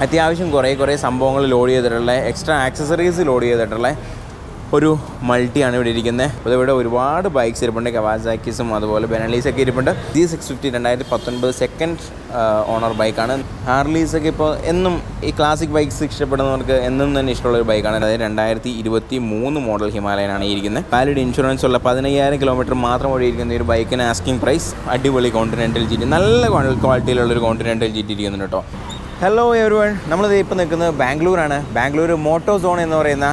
അത്യാവശ്യം കുറേ സംഭവങ്ങൾ ലോഡ് ചെയ്തിട്ടുള്ള എക്സ്ട്രാ ആക്സസറീസ് ലോഡ് ചെയ്തിട്ടുള്ള ഒരു മൾട്ടിയാണ് ഇവിടെ ഇരിക്കുന്നത്. അപ്പോൾ ഇവിടെ ഒരുപാട് ബൈക്സ് ഇരിപ്പുണ്ട്. കവാസാക്കിസും അതുപോലെ ബെനലീസൊക്കെ ഇരിപ്പുണ്ട്. G650 2019 സെക്കൻഡ് ഓണർ ബൈക്കാണ്. ഹാർലീസൊക്കെ ഇപ്പോൾ എന്നും ഈ ക്ലാസിക് ബൈക്സ് ഇഷ്ടപ്പെടുന്നവർക്ക് എന്നും തന്നെ ഇഷ്ടമുള്ളൊരു ബൈക്കാണ്. അതായത് 2023 മോഡൽ ഹിമാലയനാണ് ഇരിക്കുന്നത്. വാലിഡ് ഇൻഷുറൻസ് ഉള്ള 15,000 കിലോമീറ്റർ മാത്രം ഓടിയിരിക്കുന്ന ഒരു ബൈക്കിന് ആസ്കിംഗ് പ്രൈസ് അടിപൊളി കോണ്ടിനെൻ്റൽ GT, നല്ല ക്വാളിറ്റിയിലുള്ളൊരു കോണ്ടിനെൻ്റൽ GT ഇരിക്കുന്നുണ്ട് കേട്ടോ. ഹലോ എവരിവൺ, നമ്മളിത് ഇപ്പോൾ നിൽക്കുന്നത് ബാംഗ്ലൂരാണ്. ബാംഗ്ലൂർ മോട്ടോസോൺ എന്ന് പറയുന്ന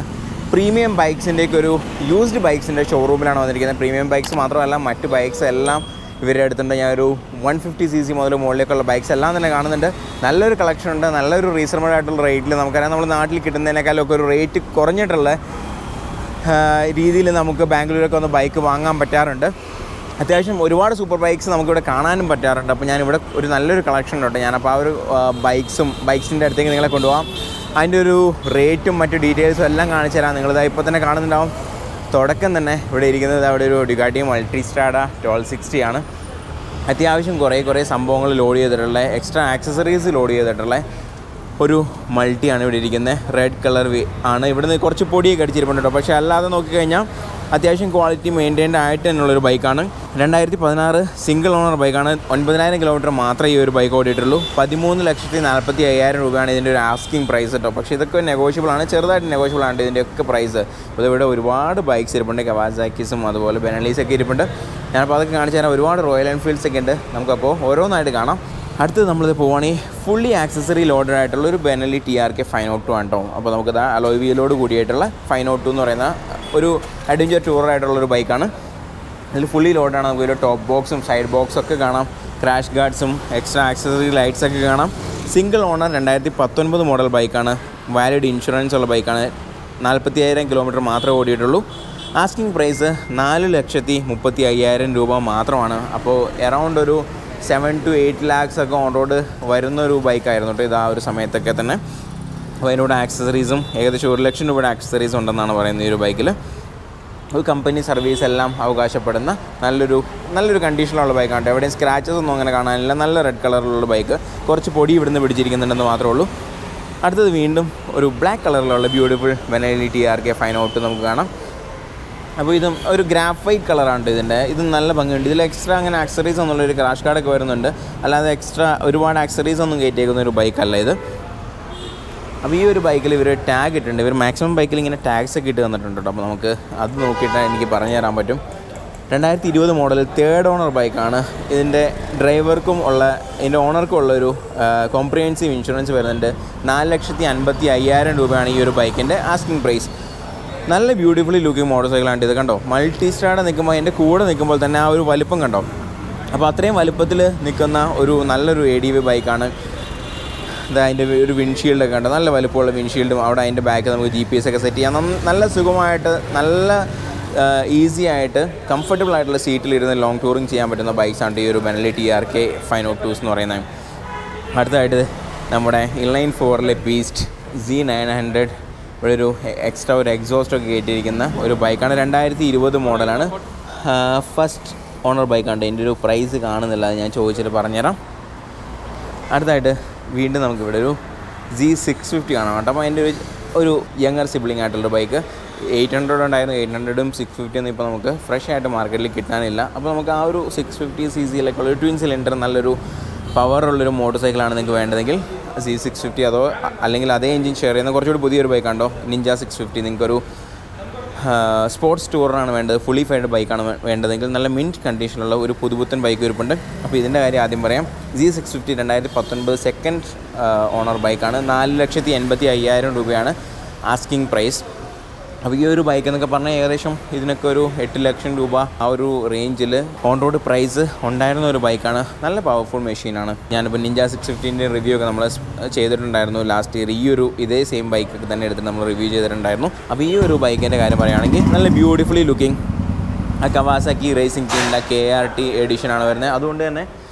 പ്രീമിയം ബൈക്സിൻ്റെയൊക്കെ ഒരു യൂസ്ഡ് ബൈക്സിൻ്റെ ഷോറൂമിലാണ് വന്നിരിക്കുന്നത്. പ്രീമിയം ബൈക്സ് മാത്രമല്ല മറ്റ് ബൈക്സ് എല്ലാം ഇവരുടെ അടുത്തുണ്ട്. ഞാൻ ഒരു 150cc മുതൽ മുകളിലേക്കുള്ള ബൈക്സ് എല്ലാം തന്നെ കാണുന്നുണ്ട്. നല്ലൊരു കളക്ഷൻ ഉണ്ട്. നല്ലൊരു റീസണബിൾ ആയിട്ടുള്ള റേറ്റിൽ നമുക്കറിയാം, നമ്മൾ നാട്ടിൽ കിട്ടുന്നതിനേക്കാളൊക്കെ ഒരു റേറ്റ് കുറഞ്ഞിട്ടുള്ള രീതിയിൽ നമുക്ക് ബാംഗ്ലൂരൊക്കെ ഒന്ന് ബൈക്ക് വാങ്ങാൻ പറ്റാറുണ്ട്. അത്യാവശ്യം ഒരുപാട് സൂപ്പർ ബൈക്സ് നമുക്കിവിടെ കാണാനും പറ്റാറുണ്ട്. അപ്പോൾ ഞാനിവിടെ ഒരു നല്ലൊരു കളക്ഷൻ ഉണ്ട്. ഞാനപ്പോൾ ആ ഒരു ബൈക്സിൻ്റെ അടുത്തേക്ക് നിങ്ങളെ കൊണ്ടുപോകാം. അതിൻ്റെ ഒരു റേറ്റും മറ്റു ഡീറ്റെയിൽസും എല്ലാം കാണിച്ചു തരാം. നിങ്ങളിത് ഇപ്പോൾ തന്നെ കാണുന്നുണ്ടാവും. തുടക്കം തന്നെ ഇവിടെ ഇരിക്കുന്നത് അവിടെ ഒരു ഡുക്കാട്ടി മൾട്ടിസ്ട്രാഡ 1260 ആണ്. അത്യാവശ്യം കുറേ സംഭവങ്ങൾ ലോഡ് ചെയ്തിട്ടുള്ള എക്സ്ട്രാ ആക്സസറീസ് ലോഡ് ചെയ്തിട്ടുള്ള ഒരു മൾട്ടിയാണ് ഇവിടെ ഇരിക്കുന്നത്. റെഡ് കളർ ആണ്. ഇവിടുന്ന് കുറച്ച് പൊടിയൊക്കെ അടിച്ചിരിപ്പുണ്ട് കേട്ടോ. പക്ഷേ അല്ലാതെ നോക്കിക്കഴിഞ്ഞാൽ അത്യാവശ്യം ക്വാളിറ്റി മെയിൻറ്റൈൻഡ് ആയിട്ട് തന്നെയുള്ളൊരു ബൈക്കാണ്. 2016 സിംഗിൾ ഓണർ ബൈക്കാണ്. 9,000 കിലോമീറ്റർ മാത്രമേ ഈ ഒരു ബൈക്ക് ഓടിയിട്ടുള്ളൂ. 13,45,000 രൂപയാണ് ഇതിൻ്റെ ഒരു ആസ്കിംഗ് പ്രൈസ് കേട്ടോ. പക്ഷേ ഇതൊക്കെ നെഗോഷ്യബിൾ ആണ്, ചെറുതായിട്ട് നെഗോഷ്യബിൾ ആണ് ഇതിൻ്റെയൊക്കെ പ്രൈസ്. അപ്പോൾ ഇവിടെ ഒരുപാട് ബൈക്സ് ഇരിപ്പുണ്ട്. കവാസാക്കിസും അതുപോലെ ബെനലീസൊക്കെ ഇരിപ്പുണ്ട്. ഞാനപ്പോൾ അതൊക്കെ കാണിച്ചു തരാം. ഒരുപാട് റോയൽ എൻഫീൽഡ്സ് ഒക്കെ ഉണ്ട്. നമുക്കപ്പോൾ ഓരോന്നായിട്ട് കാണാം. അടുത്തത് നമ്മളിത് പോവുകയാണെങ്കിൽ ഫുള്ളി ആക്സസറി ലോഡഡ് ആയിട്ടുള്ള ഒരു ബെനലി TRK 502 ആണ് കേട്ടോ. അപ്പോൾ നമുക്കത് അലോയ് വീലോട് കൂടിയായിട്ടുള്ള 502 എന്ന് പറയുന്ന ഒരു അഡ്വഞ്ചർ ടൂറായിട്ടുള്ളൊരു ബൈക്കാണ്. ഇതിൽ ഫുള്ളി ലോഡാണ്. നമുക്ക് ഒരു ടോപ്പ് ബോക്സും സൈഡ് ബോക്സും ഒക്കെ കാണാം. ക്രാഷ് ഗാർഡ്സും എക്സ്ട്രാ ആക്സസറി ലൈറ്റ്സൊക്കെ കാണാം. സിംഗിൾ ഓണർ 2019 മോഡൽ ബൈക്കാണ്. വാലിഡ് ഇൻഷുറൻസ് ഉള്ള ബൈക്കാണ്. 40,000 കിലോമീറ്റർ മാത്രമേ ഓടിയിട്ടുള്ളൂ. ആസ്കിംഗ് പ്രൈസ് 4,35,000 രൂപ മാത്രമാണ്. അപ്പോൾ എറൗണ്ട് ഒരു 7 to 8 lakhs ഒക്കെ ഓൺ റോഡ് വരുന്നൊരു ബൈക്കായിരുന്നു കേട്ടോ ഇത് ആ ഒരു സമയത്തൊക്കെ തന്നെ. അപ്പോൾ അതിനോട് ആക്സസറീസും ഏകദേശം 1 ലക്ഷം രൂപയുടെ ആക്സസറീസ് ഉണ്ടെന്നാണ് പറയുന്നത് ഈ ഒരു ബൈക്കിൽ. ഒരു കമ്പനി സർവീസ് എല്ലാം അവകാശപ്പെടുന്ന നല്ലൊരു കണ്ടീഷനിലുള്ള ബൈക്കാണ്. എവിടെയും സ്ക്രാച്ചസ് ഒന്നും അങ്ങനെ കാണാനില്ല. നല്ല റെഡ് കളറിലുള്ള ബൈക്ക്. കുറച്ച് പൊടി ഇവിടുന്ന് പിടിച്ചിരിക്കുന്നുണ്ടെന്ന് മാത്രമേ ഉള്ളൂ. അടുത്തത് വീണ്ടും ഒരു ബ്ലാക്ക് കളറിലുള്ള ബ്യൂട്ടിഫുൾ ബെനലി TRK 502 നമുക്ക് കാണാം. അപ്പോൾ ഇതും ഒരു ഗ്രാഫൈറ്റ് കളറാണ് ഇതിൻ്റെ. ഇത് നല്ല ഭംഗിയുണ്ട്. ഇതിൽ എക്സ്ട്രാ അങ്ങനെ ആക്സറീസ് ഒന്നുള്ളൊരു ക്രാഷ് കാർഡൊക്കെ വരുന്നുണ്ട്. അല്ലാതെ എക്സ്ട്രാ ഒരുപാട് ആക്സറീസ് ഒന്നും കയറ്റിയേക്കുന്ന ഒരു ബൈക്കല്ല ഇത്. അപ്പോൾ ഈ ഒരു ബൈക്കിൽ ഇവർ ടാഗ് ഇട്ടുണ്ട്. ഇവർ മാക്സിമം ബൈക്കിൽ ഇങ്ങനെ ടാഗ്സ് ഒക്കെ ഇട്ട് തന്നിട്ടുണ്ട് കേട്ടോ. അപ്പോൾ നമുക്ക് അത് നോക്കിയിട്ട് എനിക്ക് പറഞ്ഞു തരാൻ പറ്റും. 2020 മോഡൽ തേർഡ് ഓണർ ബൈക്കാണ്. ഇതിൻ്റെ ഡ്രൈവർക്കും ഇതിൻ്റെ ഓണർക്കും ഉള്ളൊരു കോംപ്രിഹെൻസീവ് ഇൻഷുറൻസ് വരുന്നുണ്ട്. 4,55,000 രൂപയാണ് ഈ ഒരു ബൈക്കിൻ്റെ ആസ്കിംഗ് പ്രൈസ്. നല്ല ബ്യൂട്ടിഫുള്ളി ലുക്കിംഗ് മോട്ടോർ സൈക്കിളാണ് ഇത്. കണ്ടോ, മൾട്ടിസ്ട്രാഡ നിൽക്കുമ്പോൾ അതിൻ്റെ കൂടെ നിൽക്കുമ്പോൾ തന്നെ ആ ഒരു വലിപ്പം കണ്ടോ. അപ്പോൾ അത്രയും വലിപ്പത്തിൽ നിൽക്കുന്ന നല്ലൊരു ADV ബൈക്കാണ്. അതിൻ്റെ ഒരു വിൻഷീൽഡൊക്കെ കണ്ടോ, നല്ല വലിപ്പമുള്ള വിൻഷീൽഡും അവിടെ അതിൻ്റെ ബാക്കിൽ നമുക്ക് GPS ഒക്കെ സെറ്റ് ചെയ്യാം. നല്ല സുഖമായിട്ട് നല്ല ഈസി ആയിട്ട് കംഫർട്ടബിൾ ആയിട്ടുള്ള സീറ്റിലിരുന്ന് ലോങ് ടൂറിങ് ചെയ്യാൻ പറ്റുന്ന ബൈക്സാണ് ഈ ഒരു ബെനലി TRK 502 എന്ന് പറയുന്നത്. അടുത്തതായിട്ട് നമ്മുടെ ഇൻലൈൻ 4 ബീസ്റ്റ് Z900 ഇവിടെ ഒരു എക്സ്ട്രാ ഒരു എക്സോസ്റ്റൊക്കെ കയറ്റിയിരിക്കുന്ന ഒരു ബൈക്കാണ്. 2020 മോഡലാണ്. ഫസ്റ്റ് ഓണർ ബൈക്കാണ്. ഇതിൻ്റെ ഒരു പ്രൈസ് കാണുന്നില്ല, അത് ഞാൻ ചോദിച്ചിട്ട് പറഞ്ഞുതരാം. അടുത്തായിട്ട് വീണ്ടും നമുക്കിവിടെ ഒരു G650 കാണാം കേട്ടോ. അപ്പോൾ അതിൻ്റെ ഒരു യങ്ങർ സിബ്ലിംഗ് ആയിട്ടുള്ളൊരു ബൈക്ക്. 800 ഉണ്ടായിരുന്നു. 800ഉം 650 ഒന്നും ഇപ്പോൾ നമുക്ക് ഫ്രഷ് ആയിട്ട് മാർക്കറ്റിൽ കിട്ടാനില്ല. അപ്പോൾ നമുക്ക് ആ ഒരു 650cc ഒരു ട്വിൻ സിലിണ്ടർ നല്ലൊരു പവറുള്ളൊരു മോട്ടോർ സൈക്കിളാണ് നിങ്ങൾക്ക് വേണ്ടതെങ്കിൽ C650 അതോ അല്ലെങ്കിൽ അതേ എഞ്ചിൻ ഷെയർ ചെയ്യുന്ന കുറച്ചുകൂടി പുതിയൊരു ബൈക്കാണ്ടോ നിഞ്ച 650. നിങ്ങൾക്കൊരു സ്പോർട്സ് ടൂറിനാണ് വേണ്ടത്, ഫുള്ളി ഫൈഡ് ബൈക്കാണ് വേണ്ടതെങ്കിൽ നല്ല മിൻറ്റ് കണ്ടീഷനുള്ള ഒരു പുതുപുത്തൻ ബൈക്ക് ഇരിപ്പുണ്ട്. അപ്പോൾ ഇതിൻ്റെ കാര്യം ആദ്യം പറയാം. G650 2019 സെക്കൻഡ് ഓണർ ബൈക്കാണ്. 4,85,000 രൂപയാണ് ആസ്കിംഗ് പ്രൈസ്. അപ്പോൾ ഈ ഒരു ബൈക്ക് എന്നൊക്കെ പറഞ്ഞാൽ ഏകദേശം ഇതിനൊക്കെ ഒരു 8 ലക്ഷം രൂപ ആ ഒരു റേഞ്ചിൽ ഓൺ റോഡ് പ്രൈസ് ഉണ്ടായിരുന്ന ഒരു ബൈക്കാണ്. നല്ല പവർഫുൾ മെഷീനാണ്. ഞാനിപ്പോൾ നിഞ്ച 650ൻ്റെ റിവ്യൂ ഒക്കെ നമ്മൾ ചെയ്തിട്ടുണ്ടായിരുന്നു ലാസ്റ്റ് ഇയർ. ഇതേ സെയിം ബൈക്കൊക്കെ തന്നെ എടുത്ത് നമ്മൾ റിവ്യൂ ചെയ്തിട്ടുണ്ടായിരുന്നു. അപ്പോൾ ഈ ഒരു ബൈക്കിൻ്റെ കാര്യം പറയുകയാണെങ്കിൽ നല്ല ബ്യൂട്ടിഫുള്ളി ലുക്കിംഗ് ആ കവാസാക്കി റേസിംഗ് ടീമിൻ്റെ KRT എഡിഷനാണ് വരുന്നത്. അതുകൊണ്ട് തന്നെ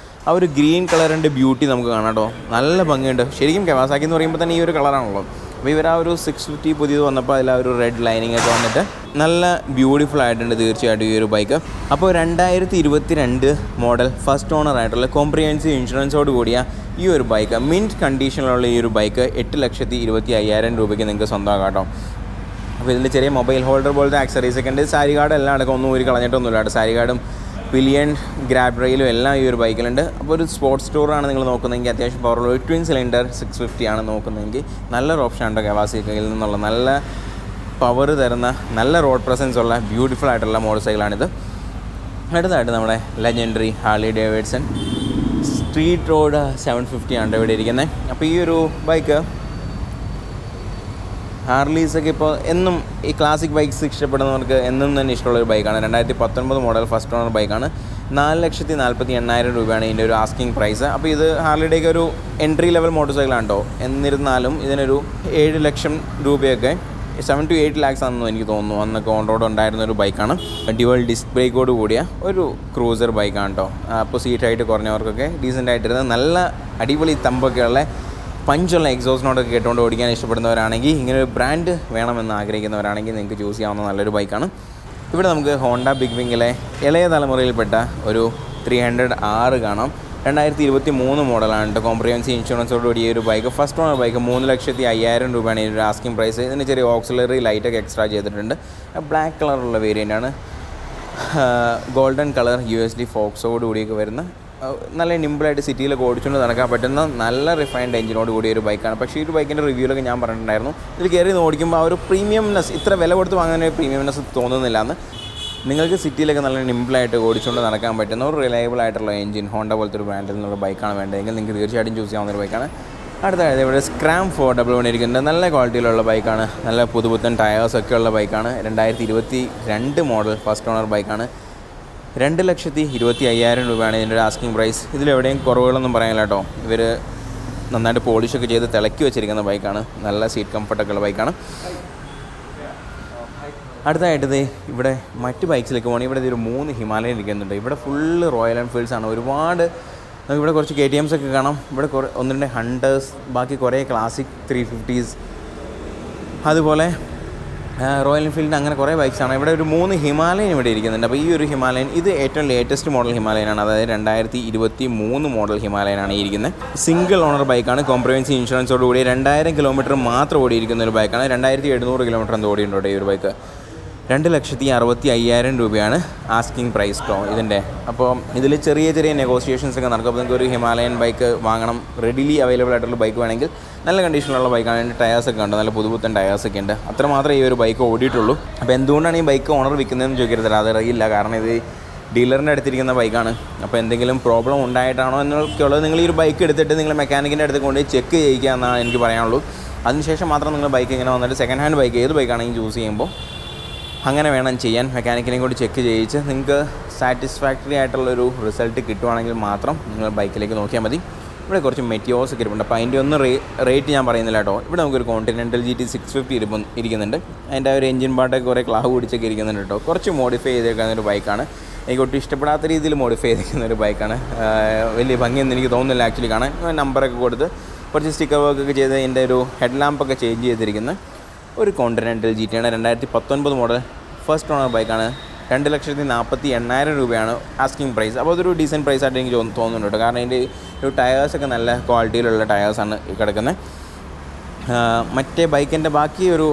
ആ ഒരു ഗ്രീൻ കളറിൻ്റെ ബ്യൂട്ടി നമുക്ക് കാണാം കേട്ടോ. നല്ല ഭംഗിയുണ്ട്. ശരിക്കും കവാസാക്കി എന്ന് പറയുമ്പോൾ തന്നെ ഈ ഒരു കളറാണല്ലോ. അപ്പോൾ ഇവർ ആ ഒരു 650 പുതിയത് വന്നപ്പോൾ അതിൽ ആ ഒരു റെഡ് ലൈനിങ് ഒക്കെ വന്നിട്ട് നല്ല ബ്യൂട്ടിഫുൾ ആയിട്ടുണ്ട് തീർച്ചയായിട്ടും ഈ ഒരു ബൈക്ക്. അപ്പോൾ 2022 മോഡൽ ഫസ്റ്റ് ഓണർ ആയിട്ടുള്ള കോംപ്രിഹെൻസീവ് ഇൻഷുറൻസോട് കൂടിയ ഈ ഒരു ബൈക്ക്, മിൻറ്റ് കണ്ടീഷനിലുള്ള ഈ ഒരു ബൈക്ക് 8,25,000 രൂപയ്ക്ക് നിങ്ങൾക്ക് സ്വന്തമാക്കാം കേട്ടോ. അപ്പോൾ ഇതിൽ ചെറിയ മൊബൈൽ ഹോൾഡർ പോലത്തെ ആക്സറീസ് ഒക്കെ ഉണ്ട്. സാരി കാർഡ് എല്ലാം അടക്കം ഒന്നും ഒരു കളഞ്ഞിട്ടൊന്നുമില്ല കേട്ടോ. സാരി കാർഡും പിലിയൻ ഗ്രാബ് റെയിലും എല്ലാം ഈ ഒരു ബൈക്കിലുണ്ട്. അപ്പോൾ ഒരു സ്പോർട്സ് ടൂറാണ് നിങ്ങൾ നോക്കുന്നതെങ്കിൽ അത്യാവശ്യം പവറുള്ള ഒരു ട്വിൻ സിലിണ്ടർ 650 ആണ് നോക്കുന്നതെങ്കിൽ നല്ലൊരു ഓപ്ഷൻ ഉണ്ട്. കവാസാക്കിയിൽ നിന്നുള്ള നല്ല പവർ തരുന്ന നല്ല റോഡ് പ്രസൻസ് ഉള്ള ബ്യൂട്ടിഫുൾ ആയിട്ടുള്ള മോട്ടോർ സൈക്കിളാണിത്. അടുത്തായിട്ട് നമ്മുടെ legendary Harley Davidson street road 750 ആണ് ഇവിടെ ഇരിക്കുന്നത്. അപ്പോൾ ഈ ഒരു ബൈക്ക് ഹാർലീസൊക്കെ ഇപ്പോൾ എന്നും ഈ ക്ലാസിക് ബൈക്സ് ഇഷ്ടപ്പെടുന്നവർക്ക് എന്നും തന്നെ ഇഷ്ടമുള്ളൊരു ബൈക്കാണ്. 2019 മോഡൽ ഫസ്റ്റ് ഓണർ ബൈക്കാണ്. 4,48,000 രൂപയാണ് ഇതിൻ്റെ ഒരു ആസ്കിങ് പ്രൈസ്. അപ്പോൾ ഇത് ഹാർലിയുടെയൊക്കെ ഒരു എൻട്രി ലെവൽ മോട്ടോർ സൈക്കിളാണ് കേട്ടോ. എന്നിരുന്നാലും ഇതിനൊരു 7 ലക്ഷം രൂപയൊക്കെ 7 to 8 lakhs ആണെന്ന് എനിക്ക് തോന്നുന്നു അന്നൊക്കെ ഓൺ റോഡ് ഉണ്ടായിരുന്ന ഒരു ബൈക്കാണ്. ഡ്യുവൽ ഡിസ്ക് ബ്രേക്കോട് കൂടിയ ഒരു ക്രൂസർ ബൈക്കാണ് കേട്ടോ. അപ്പോൾ സീറ്റ് ഹൈറ്റ് കുറഞ്ഞവർക്കൊക്കെ ഡീസൻ്റ് ആയിട്ടിരുന്നത് നല്ല അടിപൊളി തമ്പൊക്കെയുള്ള പഞ്ചുള്ള എക്സോസിനോടൊക്കെ കേട്ടുകൊണ്ട് ഓടിക്കാൻ ഇഷ്ടപ്പെടുന്നവരാണെങ്കിൽ, ഇങ്ങനെ ഒരു ബ്രാൻഡ് വേണമെന്ന് ആഗ്രഹിക്കുന്നവരാണെങ്കിൽ നിങ്ങൾക്ക് ചൂസ് ചെയ്യാവുന്ന നല്ലൊരു ബൈക്കാണ്. ഇവിടെ നമുക്ക് ഹോണ്ട ബിഗ് വിങ്ങിലെ ഇളയ തലമുറയിൽപ്പെട്ട ഒരു 300R കാണാം. 2023 മോഡലാണ് കേട്ടോ. കോംപ്രിഹെൻസീവ് ഇൻഷുറൻസോടുകൂടി ഈ ഒരു ബൈക്ക് ഫസ്റ്റ് ഓണർ ബൈക്ക് 3,05,000 രൂപയാണ് ഇതിൻ്റെ ആസ്കിങ് പ്രൈസ്. ഇതിന് ചെറിയ ഓക്സിലറി ലൈറ്റൊക്കെ എക്സ്ട്രാ ചെയ്തിട്ടുണ്ട്. ബ്ലാക്ക് കളറുള്ള വേരിയൻ്റാണ്. ഗോൾഡൻ കളർ USD ഫോക്സോട് കൂടിയൊക്കെ വരുന്ന നല്ല നിമ്പിളായിട്ട് സിറ്റിയിലൊക്കെ ഓടിച്ചുകൊണ്ട് നടക്കാൻ പറ്റുന്ന നല്ല റിഫൈൻഡ് എഞ്ചിനോട് കൂടിയ ഒരു ബൈക്കാണ്. പക്ഷേ ഈ ഒരു ബൈക്കിൻ്റെ റിവ്യൂലൊക്കെ ഞാൻ പറഞ്ഞിട്ടുണ്ടായിരുന്നു, ഇതിൽ കയറി ഓടിക്കുമ്പോൾ ആ ഒരു പ്രീമിയംനെസ്, ഇത്ര വില കൊടുത്ത് വാങ്ങുന്ന ഒരു പ്രീമിയംനെസ് തോന്നുന്നില്ല എന്ന്. നിങ്ങൾക്ക് സിറ്റിയിലൊക്കെ നല്ല നിമ്പിളായിട്ട് ഓടിച്ചുകൊണ്ട് നടക്കാൻ പറ്റുന്ന ഒരു റിലയബിൾ ആയിട്ടുള്ള എഞ്ചിൻ ഹോണ്ട പോലത്തെ ഒരു ബ്രാൻഡിൽ നിന്നുള്ള ബൈക്കാണ് വേണ്ടതെങ്കിൽ നിങ്ങൾക്ക് തീർച്ചയായിട്ടും ചൂസ് ചെയ്യാവുന്ന ഒരു ബൈക്കാണ്. അടുത്തതായത് ഇവിടെ സ്ക്രാം 411 ഇരിക്കുന്നത് നല്ല ക്വാളിറ്റിയിലുള്ള ബൈക്കാണ്. നല്ല പുതുപുത്തൻ ടയേഴ്സൊക്കെ ഉള്ള ബൈക്കാണ്. 2022 മോഡൽ ഫസ്റ്റ് ഓണർ ബൈക്കാണ്. 2,25,000 രൂപയാണ് ഇതിൻ്റെ ഒരു ആസ്കിങ് പ്രൈസ്. ഇതിലെവിടെയും കുറവുകളൊന്നും പറയാനില്ല കേട്ടോ. ഇവർ നന്നായിട്ട് പോളിഷൊക്കെ ചെയ്ത് തിളക്കി വെച്ചിരിക്കുന്ന ബൈക്കാണ്. നല്ല സീറ്റ് കംഫർട്ടൊക്കെ ഉള്ള ബൈക്കാണ്. അടുത്തായിട്ട് ഇവിടെ മറ്റ് ബൈക്സിലേക്ക് പോകണമെങ്കിൽ ഇവിടെ ഒരു 3 ഹിമാലയൻ ഇരിക്കുന്നുണ്ട്. ഇവിടെ ഫുള്ള് റോയൽ എൻഫീൽഡ്സ് ആണ്. ഒരുപാട് ഇവിടെ കുറച്ച് KTMs ഒക്കെ കാണാം. ഇവിടെ 1-2 ഹണ്ടേഴ്സ്, ബാക്കി കുറേ ക്ലാസിക് 350s, അതുപോലെ റോയൽ എൻഫീൽഡിൻ്റെ അങ്ങനെ കുറേ ബൈക്സാണ്. ഇവിടെ ഒരു 3 ഹിമാലയൻ ഇവിടെ ഇരിക്കുന്നുണ്ട്. അപ്പോൾ ഈ ഒരു ഹിമാലയൻ ഇത് ഏറ്റവും ലേറ്റസ്റ്റ് മോഡൽ ഹിമാലയനാണ്. അതായത് 2023 മോഡൽ ഹിമാലയനാണ് ഇരിക്കുന്നത്. സിംഗിൾ ഓണർ ബൈക്കാണ്. കോംപ്രിഹെൻസീവ് ഇൻഷുറൻസോട് കൂടി 2000 കിലോമീറ്റർ മാത്രം ഓടിയിരിക്കുന്ന ഒരു ബൈക്കാണ്. 2,700 കിലോമീറ്റർ എന്തോ ഓടിയുണ്ടോ ഈ ഒരു ബൈക്ക്. 2,65,000 രൂപയാണ് ആസ്കിങ് പ്രൈസ് കേട്ടോ ഇതിൻ്റെ. അപ്പോൾ ഇതിൽ ചെറിയ ചെറിയ നെഗോസിയേഷൻസ് ഒക്കെ നടക്കും. അപ്പോൾ നിങ്ങൾക്ക് ഒരു ഹിമാലയൻ ബൈക്ക് വാങ്ങണം, റെഡിലി അവൈലബിൾ ആയിട്ടുള്ള ബൈക്ക് വേണമെങ്കിൽ നല്ല കണ്ടീഷനിലുള്ള ബൈക്കാണ്. അതിൻ്റെ ടയേഴ്സൊക്കെ ഉണ്ട്, നല്ല പുതുപുത്തൻ ടയേഴ്സൊക്കെ ഉണ്ട്. അത്രമാത്രമേ ഈ ഒരു ബൈക്ക് ഓടിയിട്ടുള്ളൂ. അപ്പോൾ എന്തുകൊണ്ടാണ് ഈ ബൈക്ക് ഓണർ വിൽക്കുന്നതെന്ന് ചോദിക്കരുത്, അതറിയില്ല. കാരണം ഇത് ഡീലറിൻ്റെ അടുത്തിരിക്കുന്ന ബൈക്കാണ്. അപ്പോൾ എന്തെങ്കിലും പ്രോബ്ലം ഉണ്ടായിട്ടാണോ എന്നൊക്കെയുള്ളത് നിങ്ങൾ ഈ ഒരു ബൈക്ക് എടുത്തിട്ട് നിങ്ങൾ മെക്കാനിക്കിൻ്റെ അടുത്ത് കൊണ്ട് ചെക്ക് ചെയ്യിക്കുക എന്നാണ് എനിക്ക് പറയാനുള്ളൂ. അതിനുശേഷം മാത്രം നിങ്ങൾ ബൈക്ക് ഇങ്ങനെ വന്നിട്ട് സെക്കൻഡ് ഹാൻഡ് ബൈക്ക് ഏത് ബൈക്കാണെങ്കിൽ ചൂസ് ചെയ്യുമ്പോൾ അങ്ങനെ വേണം ചെയ്യാൻ. മെക്കാനിക്കിനെയും കൂടി ചെക്ക് ചെയ്യിച്ച് നിങ്ങൾക്ക് സാറ്റിസ്ഫാക്ടറി ആയിട്ടുള്ളൊരു റിസൾട്ട് കിട്ടുവാണെങ്കിൽ മാത്രം നിങ്ങൾ ബൈക്കിലേക്ക് നോക്കിയാൽ മതി. ഇവിടെ കുറച്ച് മെറ്റിയോസ് ഒക്കെ ഇരിപ്പുണ്ട്. അപ്പോൾ അതിൻ്റെ ഒന്നും റേറ്റ് ഞാൻ പറയുന്നില്ല കേട്ടോ. ഇവിടെ നമുക്കൊരു കോണ്ടിനെൻ്റൽ GT 650 ഇരിക്കുന്നുണ്ട്. അതിൻ്റെ ആ ഒരു എഞ്ചിൻ പാട്ടൊക്കെ കുറേ ക്ലാവ് പിടിച്ചൊക്കെ ഇരിക്കുന്നുണ്ട് കേട്ടോ. കുറച്ച് മോഡിഫൈ ചെയ്തേക്കുന്ന ഒരു ബൈക്കാണ്. എനിക്ക് ഒട്ടും ഇഷ്ടപ്പെടാത്ത രീതിയിൽ മോഡിഫൈ ചെയ്തിരിക്കുന്ന ഒരു ബൈക്കാണ്. വലിയ ഭംഗിയൊന്നും എനിക്ക് തോന്നുന്നില്ല ആക്ച്വലി കാണാൻ. നമ്പറൊക്കെ കൊടുത്ത് കുറച്ച് സ്റ്റിക്കർ വർക്കൊക്കെ ചെയ്ത് അതിൻ്റെ ഒരു ഹെഡ് ലാമ്പൊക്കെ ചേഞ്ച് ചെയ്തിരിക്കുന്ന ഒരു കോണ്ടിനെൻ്റൽ GT ആണ്. 2019 മോഡൽ ഫസ്റ്റ് ഓണർ ബൈക്കാണ്. 2,48,000 രൂപയാണ് ആസ്കിങ് പ്രൈസ്. അപ്പോൾ അതൊരു ഡീസൻറ്റ് പ്രൈസ് ആയിട്ട് എനിക്ക് തോന്നുന്നുണ്ട് കേട്ടോ. കാരണം അതിൻ്റെ ഒരു ടയേഴ്സൊക്കെ നല്ല ക്വാളിറ്റിയിലുള്ള ടയേഴ്സാണ് കിടക്കുന്നത്. മറ്റേ ബൈക്കിൻ്റെ ബാക്കി ഒരു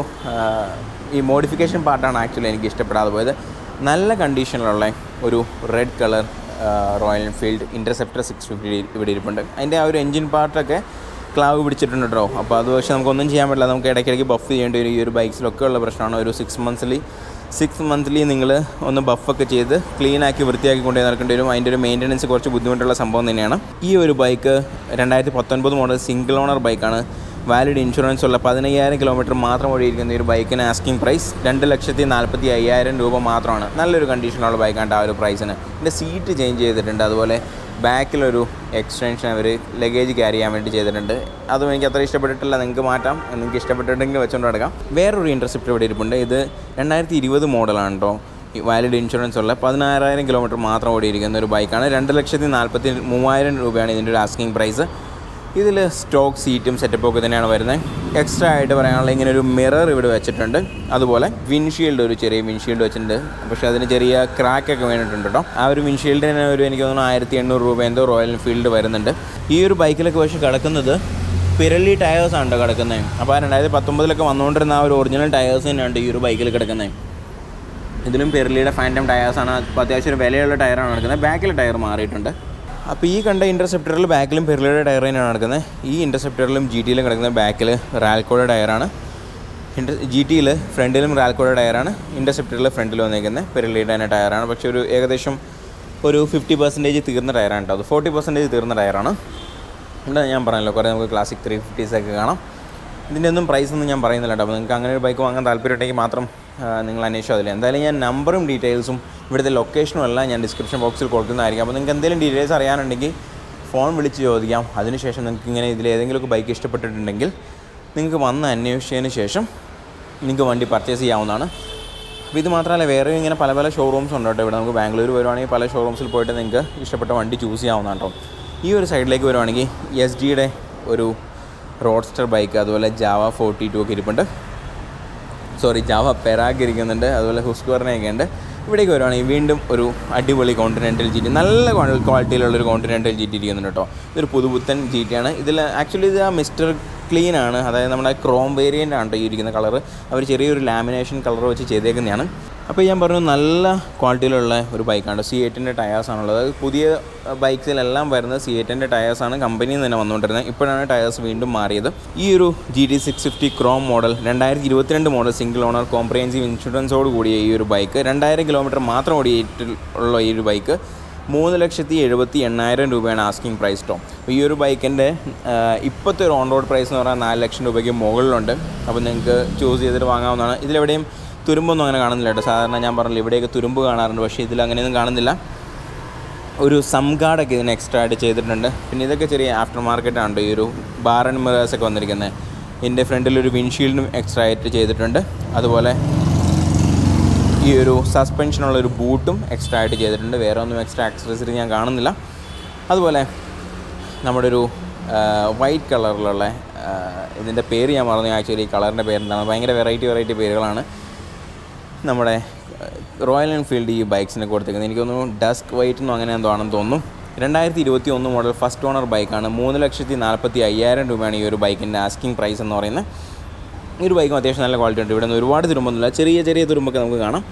ഈ മോഡിഫിക്കേഷൻ പാർട്ടാണ് ആക്ച്വലി എനിക്ക് ഇഷ്ടപ്പെടാതെ പോയത്. നല്ല കണ്ടീഷനിലുള്ള ഒരു red colour royal Enfield interceptor 650 ഇവിടെ ഇരിപ്പുണ്ട്. അതിൻ്റെ ആ ഒരു എൻജിൻ പാർട്ടൊക്കെ ക്ലാവ് പിടിച്ചിട്ടുണ്ട് കേട്ടോ. അപ്പോൾ അത് പക്ഷേ നമുക്കൊന്നും ചെയ്യാൻ പറ്റില്ല. നമുക്ക് ഇടയ്ക്കിടയ്ക്ക് ബഫ് ചെയ്യേണ്ടി വരും. ഈ ഒരു ബൈക്സിലൊക്കെ ഉള്ള പ്രശ്നമാണ്. ഒരു 6 മന്ത്ലി നിങ്ങൾ ഒന്ന് ബഫൊക്കെ ചെയ്ത് ക്ലീനാക്കി വൃത്തിയാക്കി കൊണ്ടുപോയി നടക്കേണ്ടി വരും. അതിൻ്റെ ഒരു മെയിൻ്റനൻസ് കുറച്ച് ബുദ്ധിമുട്ടുള്ള സംഭവം തന്നെയാണ്. ഈ ഒരു ബൈക്ക് 2019 മോഡൽ സിംഗിൾ ഓണർ ബൈക്കാണ്. വാലിഡ് ഇൻഷുറൻസ് ഉള്ള 15,000 കിലോമീറ്റർ മാത്രം ഓടിയിരിക്കുന്ന ഈ ഒരു ബൈക്കിന് ആസ്കിങ് പ്രൈസ് 2,45,000 രൂപ മാത്രമാണ്. നല്ലൊരു കണ്ടീഷനുള്ള ബൈക്കാണ് ആ ഒരു പ്രൈസിന്. ഇതിൻ്റെ സീറ്റ് ചേഞ്ച് ചെയ്തിട്ടുണ്ട്. അതുപോലെ ബാക്കിലൊരു എക്സ്റ്റൻഷൻ അവർ ലഗേജ് ക്യാരി ചെയ്യാൻ വേണ്ടി ചെയ്തിട്ടുണ്ട്. അതും എനിക്ക് അത്ര ഇഷ്ടപ്പെട്ടിട്ടില്ല. നിങ്ങൾക്ക് മാറ്റാം, നിങ്ങൾക്ക് ഇഷ്ടപ്പെട്ടിട്ടുണ്ടെങ്കിൽ വെച്ചുകൊണ്ട് നടക്കാം. വേറൊരു ഇൻ്റർസെപ്റ്റർ ഇവിടെ ഇരിപ്പുണ്ട്. ഇത് 2020 മോഡലാണ് കേട്ടോ. വാലിഡ് ഇൻഷുറൻസ് ഉള്ള 16,000 കിലോമീറ്റർ മാത്രം ഓടിയിരിക്കുന്ന ഒരു ബൈക്കാണ്. 2,43,000 രൂപയാണ് ഇതിൻ്റെ ഒരു ആസ്കിങ് പ്രൈസ്. ഇതിൽ സ്റ്റോക്ക് സീറ്റും സെറ്റപ്പൊക്കെ തന്നെയാണ് വരുന്നത്. എക്സ്ട്രാ ആയിട്ട് പറയാനുള്ള ഇങ്ങനെ ഒരു മിറർ ഇവിടെ വെച്ചിട്ടുണ്ട്. അതുപോലെ വിൻഷീൽഡ്, ഒരു ചെറിയ വിൻഷീൽഡ് വെച്ചിട്ടുണ്ട്. പക്ഷേ അതിന് ചെറിയ ക്രാക്കൊക്കെ വേണ്ടിയിട്ടുണ്ട് കേട്ടോ. ആ ഒരു വിൻഷീൽഡിന് ഒരു എനിക്ക് തോന്നുന്നു 1800 രൂപ എന്തോ റോയൽ എൻഫീൽഡ് വരുന്നുണ്ട്. ഈ ഒരു ബൈക്കിലൊക്കെ പക്ഷേ കിടക്കുന്നത് പിരലി ടയേഴ്സാണ് കേട്ടോ കിടക്കുന്നത്. അപ്പോൾ 2019 വന്നുകൊണ്ടിരുന്ന ആ ഒരു ഒറിജിനൽ ടയേഴ്സ് തന്നെയാണ് ഈ ഒരു ബൈക്കിൽ കിടക്കുന്നത്. ഇതിലും പിരലിയുടെ ഫാൻറ്റം ടയേഴ്സാണ്. അപ്പോൾ അത്യാവശ്യം ഒരു വിലയുള്ള ടയറാണ് കിടക്കുന്നത്. ബാക്കിലെ ടയർ മാറിയിട്ടുണ്ട്. അപ്പോൾ ഈ കണ്ട ഇൻ്റർസെപ്റ്ററിൽ ബാക്കിലും പിരലിയുടെ ടയർ തന്നെയാണ് നടക്കുന്നത്. ഈ ഇൻ്റർസെപ്റ്ററിലും ജി ടിയിലും കിടക്കുന്ന ബാക്കിൽ റാൽക്കോയുടെ ടയറാണ്. ജി ടിയിൽ ഫ്രണ്ടിലും റാൽക്കോയുടെ ടയറാണ്. ഇൻ്റർസെപ്റ്ററിൽ ഫ്രണ്ടിൽ വന്നിരിക്കുന്നത് പിരലിയുടെ തന്നെ ടയറാണ്. പക്ഷേ ഒരു ഏകദേശം ഒരു 50% തീർന്ന ടയറാണ് കേട്ടോ. അത് 40% തീർന്ന ടയറാണ്. ഇവിടെ ഞാൻ പറഞ്ഞല്ലോ കുറേ നമുക്ക് ക്ലാസിക് 350s ഒക്കെ കാണാം. ഇതിൻ്റെ ഒന്നും പ്രൈസ് ഒന്നും ഞാൻ പറയുന്നില്ല കേട്ടോ. അപ്പോൾ നിങ്ങൾക്ക് അങ്ങനെ ഒരു ബൈക്ക് വാങ്ങാൻ താല്പര്യമുണ്ടെങ്കിൽ മാത്രം നിങ്ങൾ അന്വേഷിച്ചാൽ അതില്ല. എന്തായാലും ഞാൻ നമ്പറും ഡീറ്റെയിൽസും ഇവിടുത്തെ ലൊക്കേഷനും എല്ലാം ഞാൻ ഡിസ്ക്രിപ്ഷൻ ബോക്സിൽ കൊടുക്കുന്നതായിരിക്കും. അപ്പോൾ നിങ്ങൾക്ക് എന്തെങ്കിലും ഡീറ്റെയിൽസ് അറിയാനുണ്ടെങ്കിൽ ഫോൺ വിളിച്ച് ചോദിക്കാം. അതിനുശേഷം നിങ്ങൾക്ക് ഇങ്ങനെ ഇതിലേതെങ്കിലുമൊക്കെ ബൈക്ക് ഇഷ്ടപ്പെട്ടിട്ടുണ്ടെങ്കിൽ നിങ്ങൾക്ക് വന്ന് അന്വേഷിച്ചതിന് ശേഷം നിങ്ങൾക്ക് വണ്ടി പർച്ചേസ് ചെയ്യാവുന്നതാണ്. അപ്പോൾ ഇത് മാത്രമല്ല വേറെ ഇങ്ങനെ പല പല ഷോറൂംസ് ഉണ്ട് കേട്ടോ. ഇവിടെ നമുക്ക് ബാംഗ്ലൂർ വരുവാണെങ്കിൽ പല ഷോറൂംസിൽ പോയിട്ട് നിങ്ങൾക്ക് ഇഷ്ടപ്പെട്ട വണ്ടി ചൂസ് ചെയ്യാവുന്നതാണ് കേട്ടോ. ഈ ഒരു സൈഡിലേക്ക് വരുവാണെങ്കിൽ എസ് ഡിയുടെ ഒരു റോഡ്സ്റ്റർ ബൈക്ക്, അതുപോലെ ജാവ 42 ഒക്കെ ഇരിപ്പുണ്ട്. ജാവ പെരാഗ് ഇരിക്കുന്നുണ്ട്. അതുപോലെ ഹുസ്ക്വറിനെയൊക്കെ ഉണ്ട്. ഇവിടേക്ക് വരുവാണെങ്കിൽ വീണ്ടും ഒരു അടിപൊളി കോണ്ടിനെൻ്റൽ ജി ടി, നല്ല ക്വാളിറ്റിയിലുള്ളൊരു കോണ്ടിനെൻ്റൽ ജി ടി ഇരിക്കുന്നുണ്ട് കേട്ടോ. ഇതൊരു പുതുപുത്തൻ ജി ടി ആണ്. ഇതിൽ ആക്ച്വലി ഇത് ആ മിസ്റ്റർ ക്ലീൻ ആണ്. അതായത് നമ്മുടെ ക്രോം വേരിയൻ്റ് ആണ് ഈ ഇരിക്കുന്ന കളർ. അവർ ചെറിയൊരു ലാമിനേഷൻ കളർ വെച്ച് ചെയ്തേക്കുന്നതാണ്. അപ്പോൾ ഞാൻ പറഞ്ഞു നല്ല ക്വാളിറ്റിയിലുള്ള ഒരു ബൈക്കാണ്. C8ൻ്റെ ടയേഴ്സാണുള്ളത്. പുതിയ ബൈക്സിലെല്ലാം വരുന്നത് C8ൻ്റെ ടയേഴ്സാണ് കമ്പനിയിൽ നിന്ന് തന്നെ വന്നുകൊണ്ടിരുന്നത്. ഇപ്പോഴാണ് ടയേഴ്സ് വീണ്ടും മാറിയത്. ഈ ഒരു GT 650 chrome model 2022 model single owner comprehensive ഇൻഷുറൻസോട് കൂടിയ ഈ ഒരു ബൈക്ക് 2000 കിലോമീറ്റർ മാത്രം ഓടിയിട്ടുള്ള ഈ ഒരു ബൈക്ക് 3,78,000 രൂപയാണ് ആസ്കിങ് പ്രൈസ് ടോ. അപ്പോൾ ഈ ഒരു ബൈക്കിൻ്റെ ഇപ്പോഴത്തെ ഒരു ഓൺ റോഡ് പ്രൈസ് എന്ന് പറഞ്ഞാൽ 4 ലക്ഷം രൂപയ്ക്ക് മുകളിലുണ്ട്. അപ്പോൾ നിങ്ങൾക്ക് ചൂസ് ചെയ്തിട്ട് വാങ്ങാവുന്നതാണ്. ഇതിലെവിടെയും തുരുമ്പൊന്നും അങ്ങനെ കാണുന്നില്ല കേട്ടോ. സാധാരണ ഞാൻ പറഞ്ഞില്ല ഇവിടെയൊക്കെ തുരുമ്പ് കാണാറുണ്ട്, പക്ഷേ ഇതിൽ അങ്ങനെയൊന്നും കാണുന്നില്ല. ഒരു സംഗാർഡൊക്കെ ഇതിന് എക്സ്ട്രാ ആയിട്ട് ചെയ്തിട്ടുണ്ട്. പിന്നെ ഇതൊക്കെ ചെറിയ ആഫ്റ്റർ മാർക്കറ്റാണ്. ഈ ഒരു ബാർ ആൻഡ് മിറേഴ്സൊക്കെ വന്നിരിക്കുന്നത്. ഇതിൻ്റെ ഫ്രണ്ടിലൊരു വിൻഷീൽഡും എക്സ്ട്രാ ആയിട്ട് ചെയ്തിട്ടുണ്ട്. അതുപോലെ ഈ ഒരു സസ്പെൻഷനുള്ളൊരു ബൂട്ടും എക്സ്ട്രാ ആയിട്ട് ചെയ്തിട്ടുണ്ട്. വേറെ ഒന്നും എക്സ്ട്രാ ആക്സസറി ഞാൻ കാണുന്നില്ല. അതുപോലെ നമ്മുടെ ഒരു വൈറ്റ് കളറിലുള്ള ഇതിൻ്റെ പേര് ഞാൻ പറഞ്ഞു. ആക്ച്വലി ഈ കളറിൻ്റെ പേരെന്താണ്, ഭയങ്കര വെറൈറ്റി പേരുകളാണ് നമ്മുടെ റോയൽ എൻഫീൽഡ് ഈ ബൈക്സിനെ കൊടുത്തിരിക്കുന്നത്. എനിക്ക് തോന്നുന്നു ഡസ്ക് വൈറ്റ് എന്നോ അങ്ങനെ എന്തോ ആണെന്ന് തോന്നുന്നു. 2021 മോഡൽ ഫസ്റ്റ് ഓണർ ബൈക്കാണ്. 3,45,000 രൂപയാണ് ഈ ഒരു ബൈക്കിൻ്റെ ആസ്കിങ് പ്രൈസ് എന്ന് പറയുന്നത്. ഈ ഒരു ബൈക്കും അത്യാവശ്യം നല്ല ക്വാളിറ്റി ഉണ്ട്. ഇവിടെ നിന്ന് ഒരുപാട് തുരുമ്പൊന്നുമില്ല, ചെറിയ തുരുമ്പൊക്കെ നമുക്ക് കാണാം.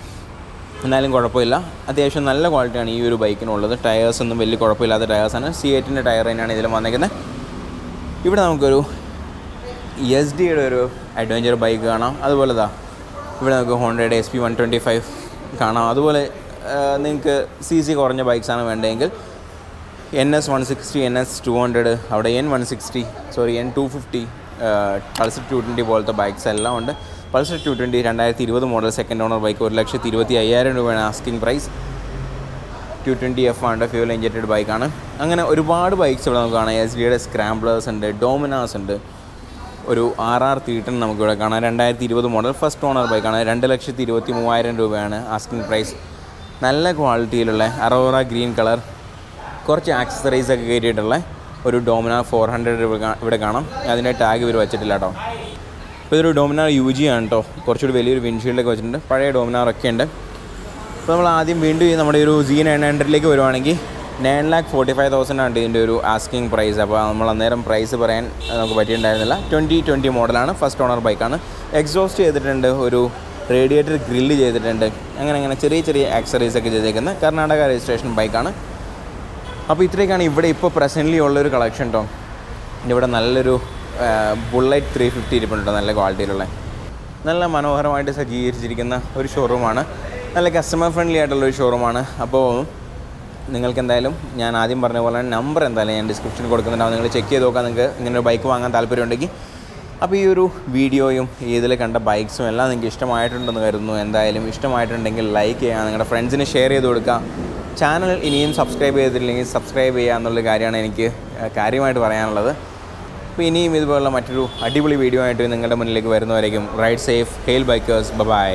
എന്നാലും കുഴപ്പമില്ല, അത്യാവശ്യം നല്ല ക്വാളിറ്റിയാണ് ഈ ഒരു ബൈക്കിനുള്ളത്. ടയേഴ്സൊന്നും വലിയ കുഴപ്പമില്ലാത്ത ടയേഴ്സാണ്. C8ൻ്റെ ടയർ തന്നെയാണ് ഇതിൽ വന്നിരിക്കുന്നത്. ഇവിടെ നമുക്കൊരു SD-യുടെ ഒരു അഡ്വഞ്ചർ ബൈക്ക് കാണാം. അതുപോലെ ഇവിടെ നമുക്ക് ഹോണ്ടയുടെ SP 125 കാണാം. അതുപോലെ നിങ്ങൾക്ക് CC കുറഞ്ഞ ബൈക്സാണ് വേണ്ടതെങ്കിൽ NS 160, NS 200, അവിടെ N250 പൾസർ 220 പോലത്തെ ബൈക്സ് എല്ലാം ഉണ്ട്. Pulsar 220 2020 model second owner bike 1,25,000 രൂപയാണ് ആസ്കിങ് പ്രൈസ്. 220F ആണ്, ഫ്യൂൽ ഇഞ്ചക്റ്റഡ് ബൈക്കാണ്. അങ്ങനെ ഒരുപാട് ബൈക്സ് ഇവിടെ നമുക്ക് കാണാം. SD-യുടെ സ്ക്രാംബ്ലേഴ്സ് ഉണ്ട്, ഡോമിനാസ് ഉണ്ട്, ഒരു RR 310 നമുക്കിവിടെ കാണാം. 2020 മോഡൽ ഫസ്റ്റ് ഓണർ ബൈക്കാണ്. 2,23,000 രൂപയാണ് ആസ്കിങ് പ്രൈസ്. നല്ല ക്വാളിറ്റിയിലുള്ള അറോറ ഗ്രീൻ കളർ, കുറച്ച് ആക്സസറീസൊക്കെ കയറ്റിയിട്ടുള്ള ഒരു ഡോമിനാർ 400 ഇവിടെ കാണാം. അതിൻ്റെ ടാഗ് ഇവർ വെച്ചിട്ടില്ല കേട്ടോ. അപ്പോൾ ഇതൊരു ഡോമിനാർ UG ആണ് കേട്ടോ. കുറച്ചുകൂടി വലിയൊരു വിൻഷീൽഡൊക്കെ വെച്ചിട്ടുണ്ട്. പഴയ ഡോമിനാറൊക്കെ ഉണ്ട്. അപ്പോൾ നമ്മൾ ആദ്യം വീണ്ടും നമ്മുടെ ഒരു Z900ലേക്ക് വരുവാണെങ്കിൽ 9,45,000 ആണ് ഇതിൻ്റെ ഒരു ആസ്കിങ് പ്രൈസ്. അപ്പോൾ നമ്മൾ അന്നേരം പ്രൈസ് പറയാൻ നമുക്ക് പറ്റിയിട്ടുണ്ടായിരുന്നില്ല. 2020 മോഡലാണ്, ഫസ്റ്റ് ഓണർ ബൈക്കാണ്. എക്സോസ്റ്റ് ചെയ്തിട്ടുണ്ട്, ഒരു റേഡിയേറ്റർ ഗ്രില്ല് ചെയ്തിട്ടുണ്ട്. അങ്ങനെ ചെറിയ ആക്സറീസൊക്കെ ചെയ്തേക്കുന്നത്. കർണാടക രജിസ്ട്രേഷൻ ബൈക്കാണ്. അപ്പോൾ ഇത്രയൊക്കെയാണ് ഇവിടെ ഇപ്പോൾ പ്രസൻ്റ്ലി ഉള്ളൊരു കളക്ഷൻ കേട്ടോ. ഇവിടെ നല്ലൊരു ബുള്ളറ്റ് 350 ഇരിപ്പുണ്ട്, നല്ല ക്വാളിറ്റിയിലുള്ള, നല്ല മനോഹരമായിട്ട് സജ്ജീകരിച്ചിരിക്കുന്ന ഒരു ഷോറൂമാണ്. നല്ല കസ്റ്റമർ ഫ്രണ്ട്ലി ആയിട്ടുള്ളൊരു ഷോറൂമാണ്. അപ്പോൾ നിങ്ങൾക്ക് എന്തായാലും ഞാൻ ആദ്യം പറഞ്ഞ പോലെ നമ്പർ എന്തായാലും ഞാൻ ഡിസ്ക്രിപ്ഷനിൽ കൊടുക്കുന്നുണ്ടാവും. നിങ്ങൾ ചെക്ക് ചെയ്ത് നോക്കാം നിങ്ങൾക്ക് ഇങ്ങനെ ഒരു ബൈക്ക് വാങ്ങാൻ താല്പര്യമുണ്ടെങ്കിൽ. അപ്പോൾ ഈ ഒരു വീഡിയോയും ഇതിൽ കണ്ട ബൈക്സും എല്ലാം നിങ്ങൾക്ക് ഇഷ്ടമായിട്ടുണ്ടെന്ന് കരുതുന്നു. എന്തായാലും ഇഷ്ടമായിട്ടുണ്ടെങ്കിൽ ലൈക്ക് ചെയ്യുക, നിങ്ങളുടെ ഫ്രണ്ട്സിന് ഷെയർ ചെയ്ത് കൊടുക്കുക. ചാനൽ ഇനിയും സബ്സ്ക്രൈബ് ചെയ്തിട്ടില്ലെങ്കിൽ സബ്സ്ക്രൈബ് ചെയ്യുക എന്നുള്ള കാര്യമാണ് എനിക്ക് കാര്യമായിട്ട് പറയാനുള്ളത്. അപ്പോൾ ഇനിയും ഇതുപോലുള്ള മറ്റൊരു അടിപൊളി വീഡിയോ ആയിട്ട് നിങ്ങളുടെ മുന്നിലേക്ക് വരുന്നവരേക്കും ride safe, hail bikers, by.